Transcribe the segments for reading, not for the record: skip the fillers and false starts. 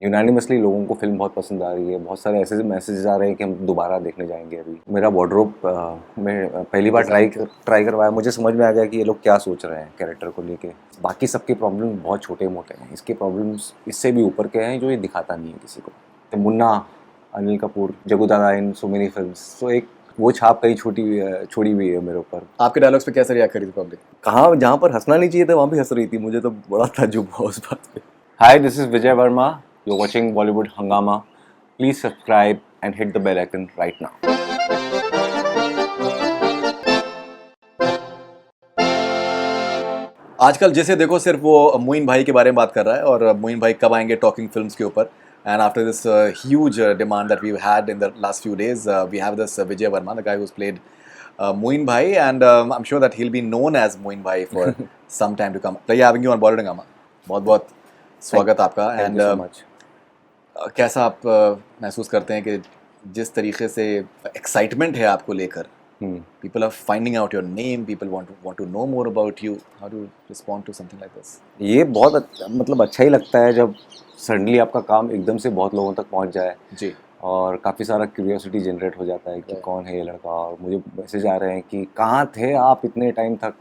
Unanimously लोगों को film बहुत पसंद आ रही है। बहुत सारे ऐसे मैसेजेस आ रहे हैं कि हम दोबारा देखने जाएंगे। अभी मेरा वार्डरोब में पहली बार ट्राई करवाया, मुझे समझ में आ गया कि ये लोग क्या सोच रहे हैं कैरेक्टर को लेके। बाकी सबके प्रॉब्लम बहुत छोटे मोटे हैं, इसके प्रॉब्लम्स इससे भी ऊपर के हैं जो ये दिखाता नहीं है किसी को। तो मुन्ना, अनिल कपूर, जगुदादा इन सो मेनी फिल्म्स, तो एक वो छाप कहीं छोड़ी हुई है मेरे ऊपर। आपके डायलॉग्स पे कैसे रिएक्ट करी थी पब्लिक? कहाँ, जहाँ पर हंसना नहीं चाहिए था वहाँ भी हंस रही थी। मुझे तो बड़ा ताज्जुब हुआ उस बात पे। Hi, this is Vijay Varma, you are watching Bollywood Hungama. Please subscribe and hit the bell icon right now. आजकल जैसे देखो सिर्फ वो मोइन भाई के बारे में बात कर रहा है, और मोइन भाई कब आएंगे टॉकिंग फिल्म्स के ऊपर। And after this huge demand that we had in the last few days, we have this Vijay Varma, the guy who's played Moin bhai, and I'm sure that he'll be known as Moin भाई for some time to come. तो having you on Bollywood हंगामा, बहुत बहुत स्वागत आपका। Thank you so much. कैसा आप महसूस करते हैं कि जिस तरीके से एक्साइटमेंट है आपको लेकर, people are finding out your name, people want to know more about you, how do you respond to something like this? ये बहुत मतलब अच्छा ही लगता है जब सडनली आपका काम एकदम से बहुत लोगों तक पहुंच जाए जी। और काफ़ी सारा क्यूरियोसिटी जनरेट हो जाता है कि कौन है ये लड़का। और मुझे मैसेज आ रहे हैं कि कहाँ थे आप इतने टाइम तक।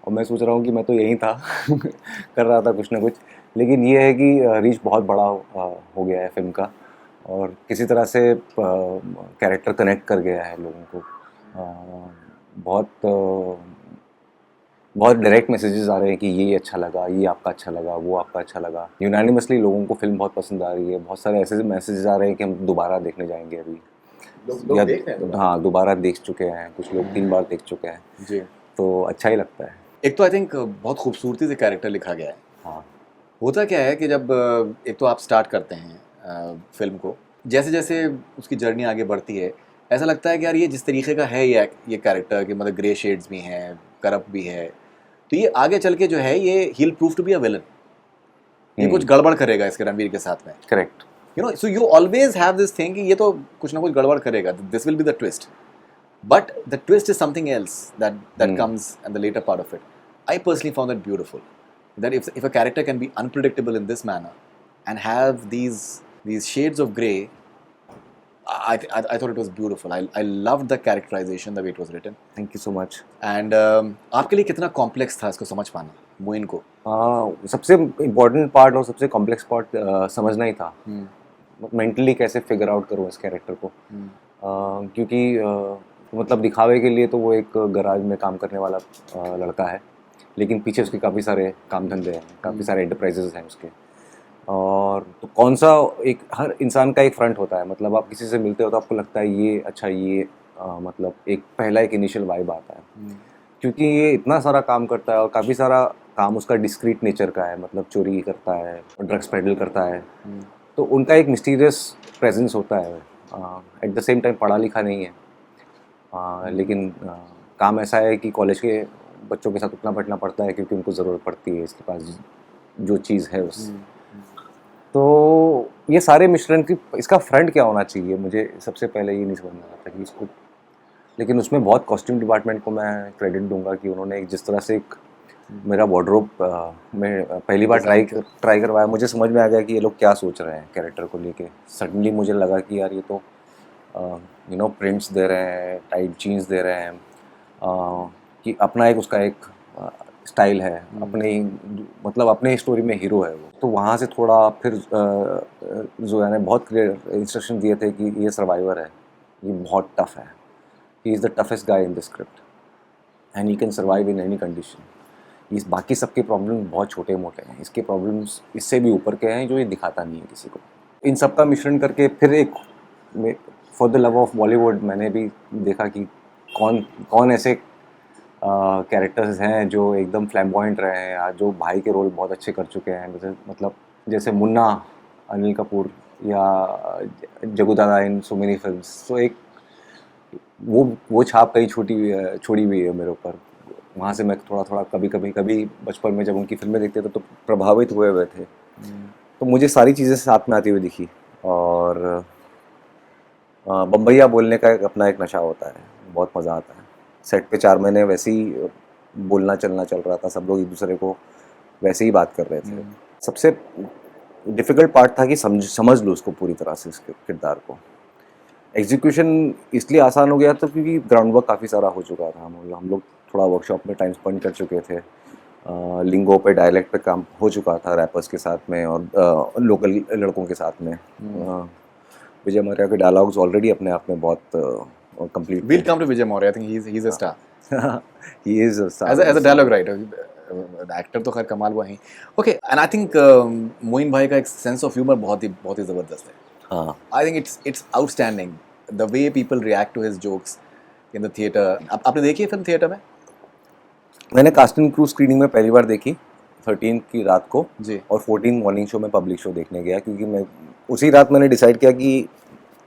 और मैं सोच रहा हूँ कि मैं तो यहीं था कर रहा था कुछ ना कुछ। लेकिन ये है कि रीच बहुत बड़ा हो गया है फिल्म का, और किसी तरह से कैरेक्टर कनेक्ट कर गया है लोगों को। बहुत डायरेक्ट मैसेजेस आ रहे हैं कि ये अच्छा लगा, ये आपका अच्छा लगा, वो आपका अच्छा लगा। यूनानिमसली लोगों को फिल्म बहुत पसंद आ रही है। बहुत सारे ऐसे मैसेजेस आ रहे हैं कि हम दोबारा देखने जाएंगे अभी। लोग देख रहे हैं? हाँ, दोबारा देख चुके हैं, कुछ लोग 3 बार देख चुके हैं। जी। तो अच्छा ही लगता है। एक तो आई थिंक बहुत खूबसूरती से कैरेक्टर लिखा गया है। हाँ, होता क्या है कि जब एक तो आप स्टार्ट करते हैं फिल्म को, जैसे जैसे उसकी जर्नी आगे बढ़ती है, ऐसा लगता है कि यार ये जिस तरीके का है ये कैरेक्टर, कि मतलब ग्रे शेड्स भी हैं, करप्ट भी है, तो ये आगे चल के जो है ये he prove to be a villain. ये कुछ गड़बड़ करेगा इसके रणवीर के साथ में। Correct. You know, so you always have this thing कि ये तो कुछ ना कुछ गड़बड़ करेगा, this will be the twist, but the twist is something else that comes in the later part of it. I personally found that beautiful, that if a character can be unpredictable in this manner and have these shades of gray, I thought it was beautiful. I loved the characterization, the way it was written. Thank you so much. And आपके लिए कितना complex था इसको समझ पाना, मोइन को? सबसे important part और सबसे कॉम्प्लेक्स पार्ट समझना ही था। मेंटली कैसे फिगर आउट करूँ इस कैरेक्टर को। क्योंकि मतलब दिखावे के लिए तो वो एक गराज में काम करने वाला लड़का है, लेकिन पीछे उसके काफ़ी सारे काम धंधे हैं, काफ़ी सारे एंटरप्राइजेज हैं उसके। और तो कौन सा, एक हर इंसान का एक फ्रंट होता है। मतलब आप किसी से मिलते हो तो आपको लगता है ये अच्छा, ये मतलब एक पहला एक इनिशियल वाइब आता है। क्योंकि ये इतना सारा काम करता है और काफ़ी सारा काम उसका डिस्क्रीट नेचर का है। मतलब चोरी करता है, ड्रग्स पेडल करता है, तो उनका एक मिस्टीरियस प्रेजेंस होता है। एट द सेम टाइम पढ़ा लिखा नहीं है, लेकिन काम ऐसा है कि कॉलेज के बच्चों के साथ उतना बैठना पड़ता है क्योंकि उनको ज़रूरत पड़ती है इसके पास जो चीज़ है उस। तो ये सारे मिश्रण की इसका फ्रंट क्या होना चाहिए, मुझे सबसे पहले ये नहीं समझ में आता कि इसको। लेकिन उसमें बहुत कॉस्ट्यूम डिपार्टमेंट को मैं क्रेडिट दूंगा कि उन्होंने एक जिस तरह से एक मेरा वार्डरोब में पहली बार ट्राई करवाया, मुझे समझ में आ गया कि ये लोग क्या सोच रहे हैं कैरेक्टर को लेके। सडनली मुझे लगा कि यार ये तो प्रिंट्स दे रहे हैं, टाइट जीन्स दे रहे हैं, कि अपना एक उसका एक स्टाइल है, अपने मतलब अपने स्टोरी में हीरो है वो। तो वहाँ से थोड़ा फिर जोया ने बहुत क्लियर इंस्ट्रक्शन दिए थे कि ये सर्वाइवर है, ये बहुत टफ है, he is the toughest guy in the script and he can survive in any condition. इस बाकी सबके प्रॉब्लम बहुत छोटे मोटे हैं, इसके प्रॉब्लम्स इससे भी ऊपर के हैं जो ये दिखाता नहीं है किसी को। इन सब का मिश्रण करके फिर एक for the love of Bollywood मैंने भी देखा कि कौन कौन ऐसे कैरेक्टर्स हैं जो एकदम फ्लैम्बॉयंट रहे हैं, जो भाई के रोल बहुत अच्छे कर चुके हैं। जैसे मुन्ना, अनिल कपूर या जगुदादा इन सो मेनी फिल्म्स, तो एक वो छाप कहीं छोड़ी हुई है मेरे ऊपर। वहाँ से मैं थोड़ा कभी बचपन में जब उनकी फिल्में देखते थे तो प्रभावित हुए थे। तो मुझे सारी चीज़ें साथ में आती हुई दिखी। और बम्बैया बोलने का अपना एक नशा होता है, बहुत मज़ा आता है। सेट पे 4 महीने वैसे ही बोलना चलना चल रहा था, सब लोग एक दूसरे को वैसे ही बात कर रहे थे। सबसे डिफ़िकल्ट पार्ट था कि समझ लो उसको पूरी तरह से, इसके किरदार को। एग्जीक्यूशन इसलिए आसान हो गया था क्योंकि ग्राउंड वर्क काफ़ी सारा हो चुका था। हम लोग थोड़ा वर्कशॉप में टाइम स्पेंड कर चुके थे, लिंगो पे, डायलेक्ट पे काम हो चुका था रैपर्स के साथ में और लोकल लड़कों के साथ में। विजय मौर्य के डायलॉग्स ऑलरेडी अपने आप में बहुत complete. We'll come to Vijay Maurya. I think he's a star. He is As a dialogue writer, the actor तो खैर कमाल हुआ ही. Okay, and I think Moin भाई का एक sense of humor बहुत ही ज़बरदस्त है. हाँ, I think it's outstanding. The way people react to his jokes in the theater. आपने देखी है फिल्म थिएटर में? मैंने कास्ट एंड क्रू स्क्रीनिंग में पहली बार देखी 13 की रात को जी. और 14 मॉर्निंग शो में पब्लिक शो देखने गया, क्योंकि मैं उसी रात मैंने डिसाइड किया कि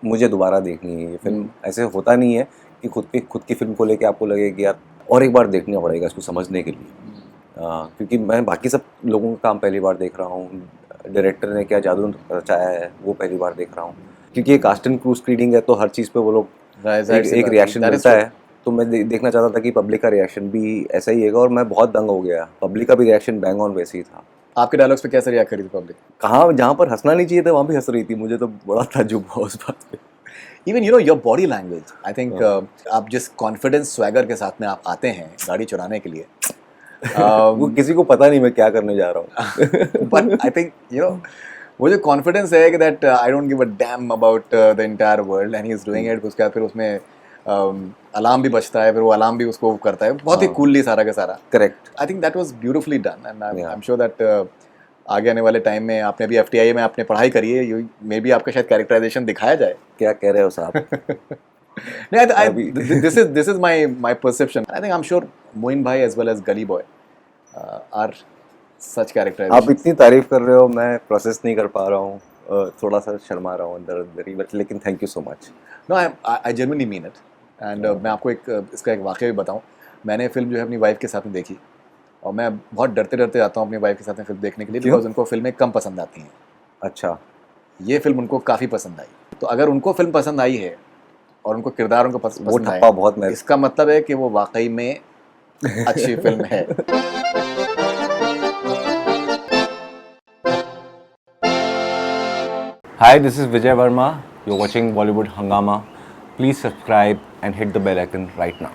मुझे दोबारा देखनी है ये फिल्म। ऐसे होता नहीं है कि खुद की फिल्म को लेके आपको लगे कि यार और एक बार देखना पड़ेगा इसको समझने के लिए, क्योंकि मैं बाकी सब लोगों का काम पहली बार देख रहा हूँ, डायरेक्टर ने क्या जादू रचाया है वो पहली बार देख रहा हूँ, क्योंकि ये कास्ट एंड क्रू स्क्रीनिंग है तो हर चीज़ पे वो लोग एक रिएक्शन मिलता है। तो मैं देखना चाहता था कि पब्लिक का रिएक्शन भी ऐसा ही है, और मैं बहुत दंग हो गया। पब्लिक का भी रिएक्शन बैंग ऑन वैसे ही था। आपके डायलॉग्स पे कैसे रिएक्ट करी थी पब्लिक? कहाँ, जहाँ पर हंसना नहीं चाहिए था वहाँ भी हंस रही थी। मुझे तो बड़ा ताज्जुब हुआ उस बात पे। Even your body language, I think आप जिस कॉन्फिडेंस स्वैगर के साथ में आप आते हैं गाड़ी चुराने के लिए, वो किसी को पता नहीं मैं क्या करने जा रहा हूँ। बट आई थिंक वो जो कॉन्फिडेंस है कि that I don't give a damn about the entire world and he is doing it. उसके बाद फिर उसमें अलार्म भी बजता है, फिर वो अलार्म भी उसको करता है बहुत ही कूलली सारा का सारा। Correct. I think that was beautifully done and I am sure that आगे आने वाले टाइम में आपने अभी एफटीआई में आपने पढ़ाई करी है, मे बी आपका शायद कैरेक्टराइजेशन दिखाया जाए। क्या कह रहे हो साहब? नहीं, this is my perception. I think I'm sure Moin भाई as well as गली बॉय are such characters. आप इतनी तारीफ कर रहे हो, मैं प्रोसेस नहीं कर पा रहा हूँ, थोड़ा सा शर्मा रहा हूँ अंदर अंदर ही, बट लेकिन thank you so much. No, I genuinely mean it. And मैं आपको इसका एक वाक़या भी बताऊँ। मैंने फिल्म जो है अपनी वाइफ के साथ में देखी और मैं बहुत डरते डरते आता हूँ अपनी वाइफ के साथ में फिल्म देखने के लिए, बिकॉज उनको फिल्में कम पसंद आती हैं। अच्छा। ये फिल्म उनको काफ़ी पसंद आई। तो अगर उनको फिल्म पसंद आई है और उनको किरदार उनको पसंद ठप्पा बहुत आया, इसका मतलब है कि वो वाकई में अच्छी फिल्म है। Hi, this is Vijay Verma. You're watching Bollywood Hangama. Please subscribe and hit the bell icon right now.